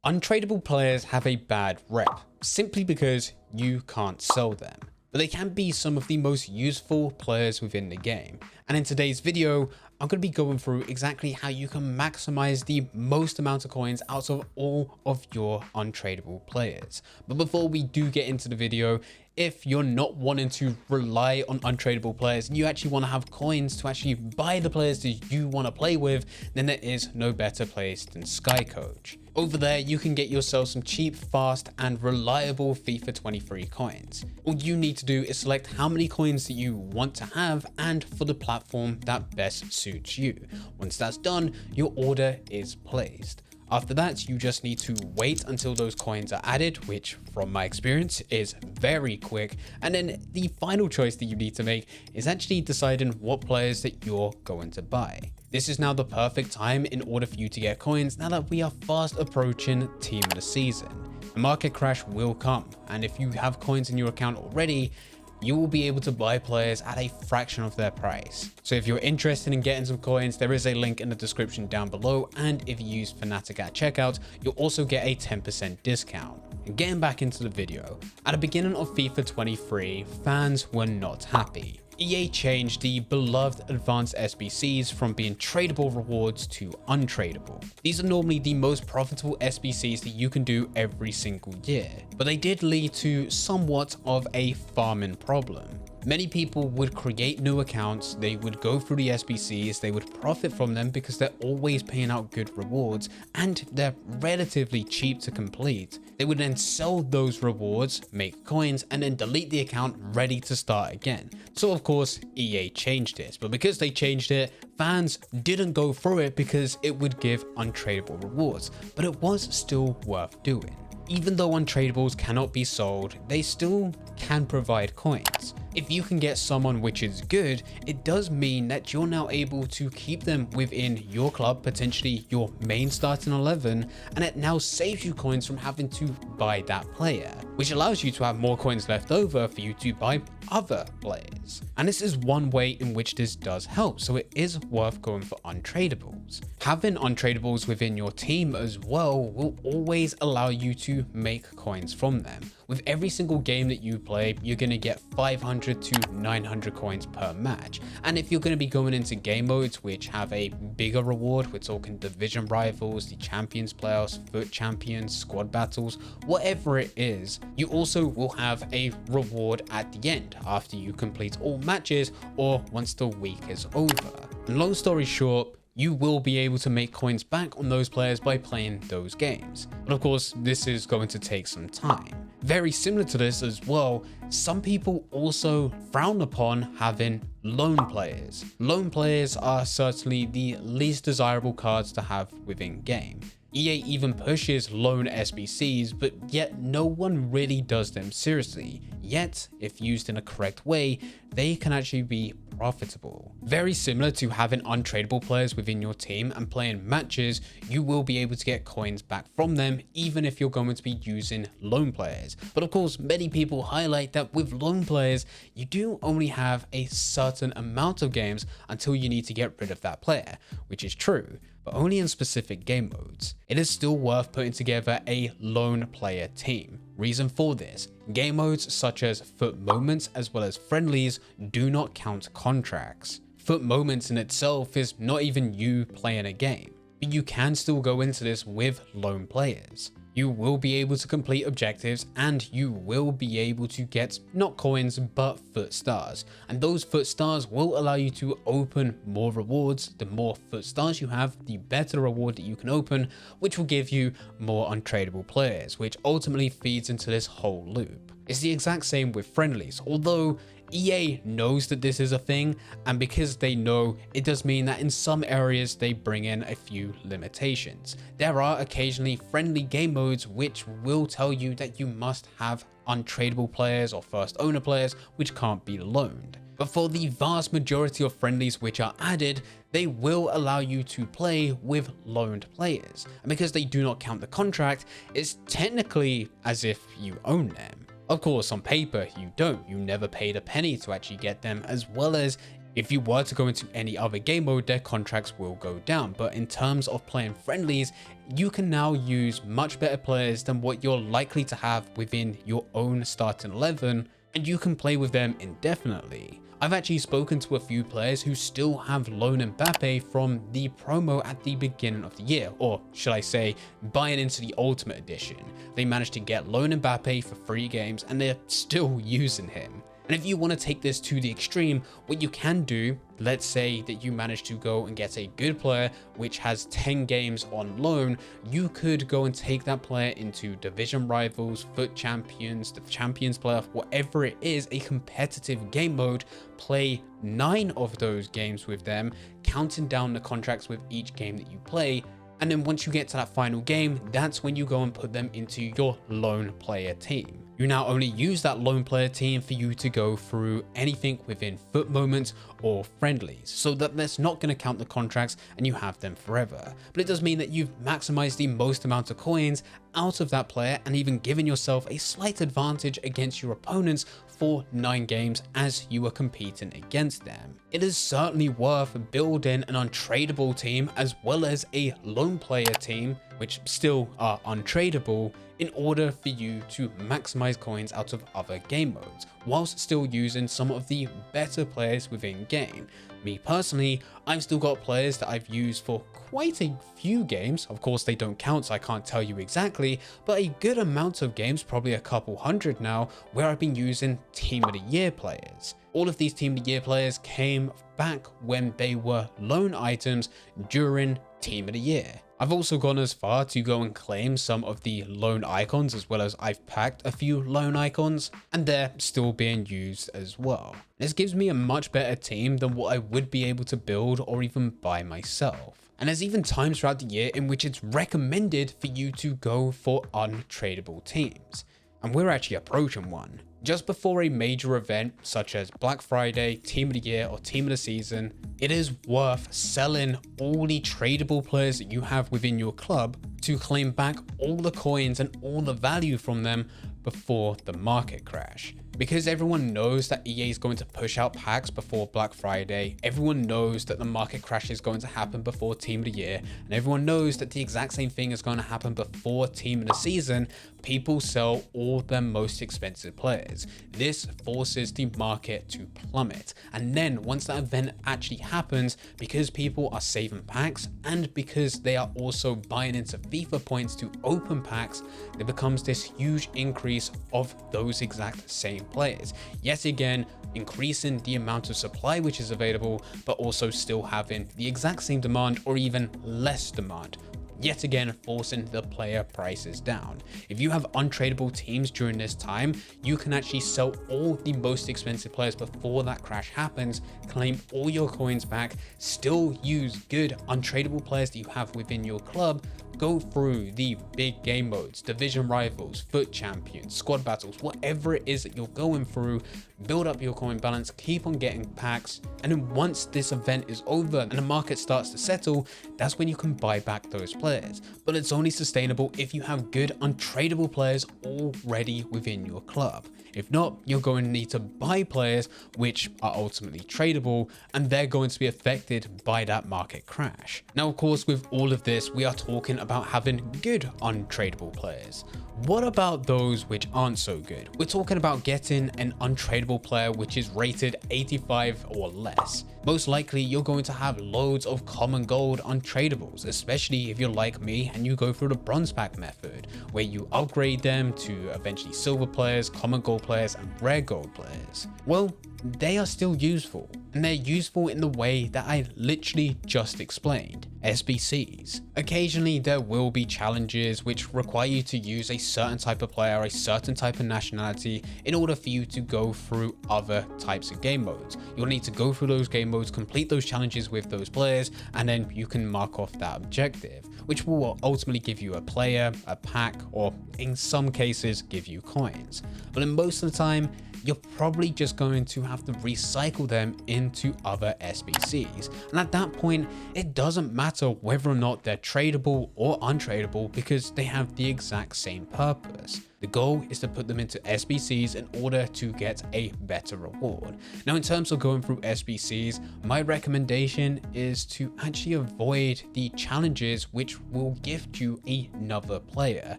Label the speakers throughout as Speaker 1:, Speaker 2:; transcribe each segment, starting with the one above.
Speaker 1: Untradable players have a bad rep simply because you can't sell them, but they can be some of the most useful players within the game. And in today's video, I'm going to be going through exactly how you can maximize the most amount of coins out of all of your untradable players. But before we do get into the video, if you're not wanting to rely on untradable players and you actually want to have coins to actually buy the players that you want to play with, then there is no better place than SkyCoach. Over there, you can get yourself some cheap, fast, and reliable FIFA 23 coins. All you need to do is select how many coins that you want to have and for the platform that best suits you. Once that's done, your order is placed. After that, you just need to wait until those coins are added, which from my experience is very quick. And then the final choice that you need to make is actually deciding what players that you're going to buy. This is now the perfect time in order for you to get coins now that we are fast approaching team of the season. The market crash will come, and if you have coins in your account already, you will be able to buy players at a fraction of their price. So if you're interested in getting some coins, there is a link in the description down below, and if you use Fnatic at checkout, you'll also get a 10% discount. And getting back into the video, at the beginning of FIFA 23, fans were not happy. EA changed the beloved advanced SBCs from being tradable rewards to untradable. These are normally the most profitable SBCs that you can do every single year, but they did lead to somewhat of a farming problem. Many people would create new accounts, they would go through the SBCs, they would profit from them because they're always paying out good rewards and they're relatively cheap to complete. They would then sell those rewards, make coins, and then delete the account ready to start again. So of course, EA changed this, but because they changed it, fans didn't go through it because it would give untradable rewards, but it was still worth doing. Even though untradables cannot be sold, they still can provide coins. If you can get someone which is good, it does mean that you're now able to keep them within your club, potentially your main starting 11, and it now saves you coins from having to buy that player, which allows you to have more coins left over for you to buy other players. And this is one way in which this does help, so it is worth going for untradables. Having untradables within your team as well will always allow you to make coins from them. With every single game that you play, you're going to get 500 to 900 coins per match. And if you're going to be going into game modes which have a bigger reward, we're talking division rivals, the champions playoffs, foot champions, squad battles, whatever it is, you also will have a reward at the end after you complete all matches or once the week is over. And long story short, you will be able to make coins back on those players by playing those games. But of course, this is going to take some time. Very similar to this as well, some people also frown upon having loan players. Loan players are certainly the least desirable cards to have within game. EA even pushes loan SBCs, but yet no one really does them seriously. Yet, if used in a correct way, they can actually be profitable. Very similar to having untradable players within your team and playing matches, you will be able to get coins back from them even if you're going to be using loan players. But of course, many people highlight that with loan players, you do only have a certain amount of games until you need to get rid of that player, which is true, but only in specific game modes. It is still worth putting together a lone player team. Reason for this, game modes such as foot moments as well as friendlies do not count contracts. Foot moments in itself is not even you playing a game, but you can still go into this with lone players. You will be able to complete objectives and you will be able to get not coins but foot stars, and those foot stars will allow you to open more rewards. The more foot stars you have, the better reward that you can open, which will give you more untradable players, which ultimately feeds into this whole loop. It's the exact same with friendlies, although EA knows that this is a thing, and because they know, it does mean that in some areas they bring in a few limitations. There are occasionally friendly game modes which will tell you that you must have untradable players or first owner players which can't be loaned. But for the vast majority of friendlies which are added, they will allow you to play with loaned players. And because they do not count the contract, it's technically as if you own them. Of course, on paper, you don't. You never paid a penny to actually get them, as well as If you were to go into any other game mode, their contracts will go down. But in terms of playing friendlies, you can now use much better players than what you're likely to have within your own starting 11, and you can play with them indefinitely. I've actually spoken to a few players who still have loan Mbappe from the promo at the beginning of the year, or should I say, buying into the Ultimate Edition. They managed to get loan Mbappe for 3 games and they're still using him. And if you want to take this to the extreme, what you can do, let's say that you manage to go and get a good player which has 10 games on loan, you could go and take that player into division rivals, foot champions, the champions playoff, whatever it is, a competitive game mode, play 9 of those games with them, counting down the contracts with each game that you play. And then once you get to that final game, that's when you go and put them into your lone player team. You now only use that lone player team for you to go through anything within foot moments or friendlies, so that that's not going to count the contracts and you have them forever. But it does mean that you've maximized the most amount of coins out of that player and even given yourself a slight advantage against your opponents for 9 games as you are competing against them. It is certainly worth building an untradeable team as well as a lone player team, which still are untradeable, in order for you to maximize coins out of other game modes, whilst still using some of the better players within game. Me personally, I've still got players that I've used for quite a few games. Of course they don't count, so I can't tell you exactly, but a good amount of games, probably a couple hundred now, where I've been using Team of the Year players. All of these Team of the Year players came back when they were loan items during Team of the Year. I've also gone as far to go and claim some of the loan icons, as well as I've packed a few loan icons, and they're still being used as well. This gives me a much better team than what I would be able to build or even buy myself. And there's even times throughout the year in which it's recommended for you to go for untradable teams. And we're actually approaching one. Just before a major event such as Black Friday, Team of the Year, or Team of the Season, it is worth selling all the tradable players that you have within your club to claim back all the coins and all the value from them before the market crash. Because everyone knows that EA is going to push out packs before Black Friday, everyone knows that the market crash is going to happen before Team of the Year, and everyone knows that the exact same thing is going to happen before Team of the Season, people sell all their most expensive players. This forces the market to plummet. And then once that event actually happens, because people are saving packs and because they are also buying into FIFA points to open packs, there becomes this huge increase of those exact same players. Yet again, increasing the amount of supply which is available, but also still having the exact same demand or even less demand. Yet again, forcing the player prices down. If you have untradable teams during this time, you can actually sell all the most expensive players before that crash happens, claim all your coins back, still use good untradable players that you have within your club, go through the big game modes, division rivals, foot champions, squad battles, whatever it is that you're going through, build up your coin balance, keep on getting packs, and then once this event is over and the market starts to settle, that's when you can buy back those players. But it's only sustainable if you have good untradable players already within your club. If not, you're going to need to buy players which are ultimately tradable, and they're going to be affected by that market crash. Now, of course, with all of this, we are talking about having good untradable players. What about those which aren't so good? We're talking about getting an untradable player which is rated 85 or less. Most likely you're going to have loads of common gold untradables, especially if you're like me and you go through the bronze pack method, where you upgrade them to eventually silver players, common gold players, and rare gold players. Well, they are still useful, and they're useful in the way that I literally just explained. SBCs. Occasionally there will be challenges which require you to use a certain type of player, a certain type of nationality, in order for you to go through other types of game modes. You'll need to go through those game modes, complete those challenges with those players, and then you can mark off that objective, which will ultimately give you a player, a pack, or in some cases give you coins. But in most of the time, you're probably just going to have to recycle them into other SBCs. And at that point, it doesn't matter whether or not they're tradable or untradable because they have the exact same purpose. The goal is to put them into SBCs in order to get a better reward. Now, in terms of going through SBCs, my recommendation is to actually avoid the challenges which will gift you another player,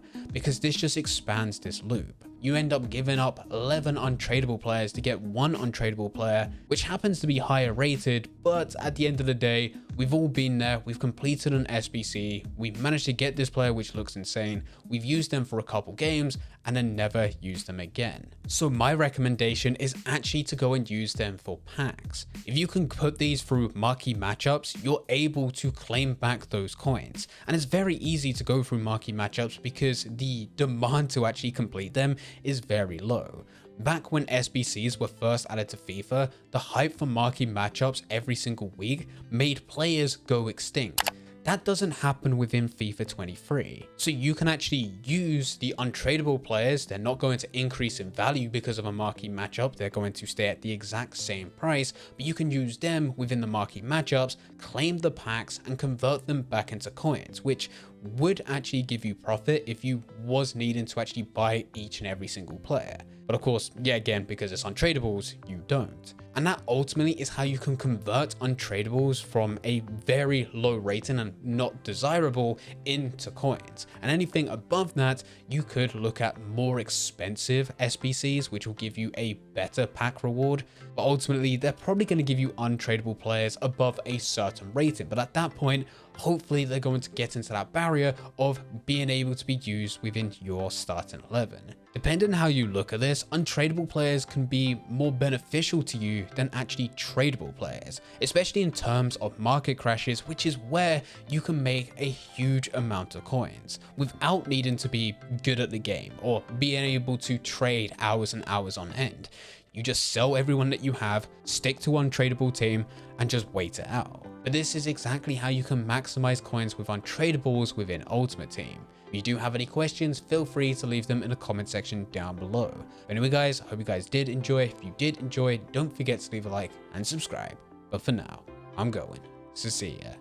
Speaker 1: because this just expands this loop. You end up giving up 11 untradable players to get one untradable player, which happens to be higher rated, but at the end of the day, we've all been there. We've completed an SBC, we've managed to get this player which looks insane, we've used them for a couple games and then never use them again. So my recommendation is actually to go and use them for packs. If you can put these through marquee matchups, you're able to claim back those coins. And it's very easy to go through marquee matchups because the demand to actually complete them is very low. Back when SBCs were first added to FIFA, the hype for marquee matchups every single week made players go extinct. That doesn't happen within FIFA 23. So you can actually use the untradable players. They're not going to increase in value because of a marquee matchup. They're going to stay at the exact same price, but you can use them within the marquee matchups, claim the packs and convert them back into coins, which would actually give you profit if you was needing to actually buy each and every single player. But of course, yeah, again, because it's untradables, you don't. And that ultimately is how you can convert untradables from a very low rating and not desirable into coins. And anything above that, you could look at more expensive SBCs, which will give you a better pack reward. But ultimately, they're probably going to give you untradable players above a certain rating. But at that point, hopefully they're going to get into that barrier of being able to be used within your starting 11. Depending on how you look at this, untradable players can be more beneficial to you than actually tradable players, especially in terms of market crashes, which is where you can make a huge amount of coins without needing to be good at the game or being able to trade hours and hours on end. You just sell everyone that you have, stick to one tradable team, and just wait it out. But this is exactly how you can maximize coins with untradables within Ultimate Team. If you do have any questions, feel free to leave them in the comment section down below. But anyway guys, I hope you guys did enjoy. If you did enjoy, don't forget to leave a like and subscribe. But for now, I'm going. So see ya.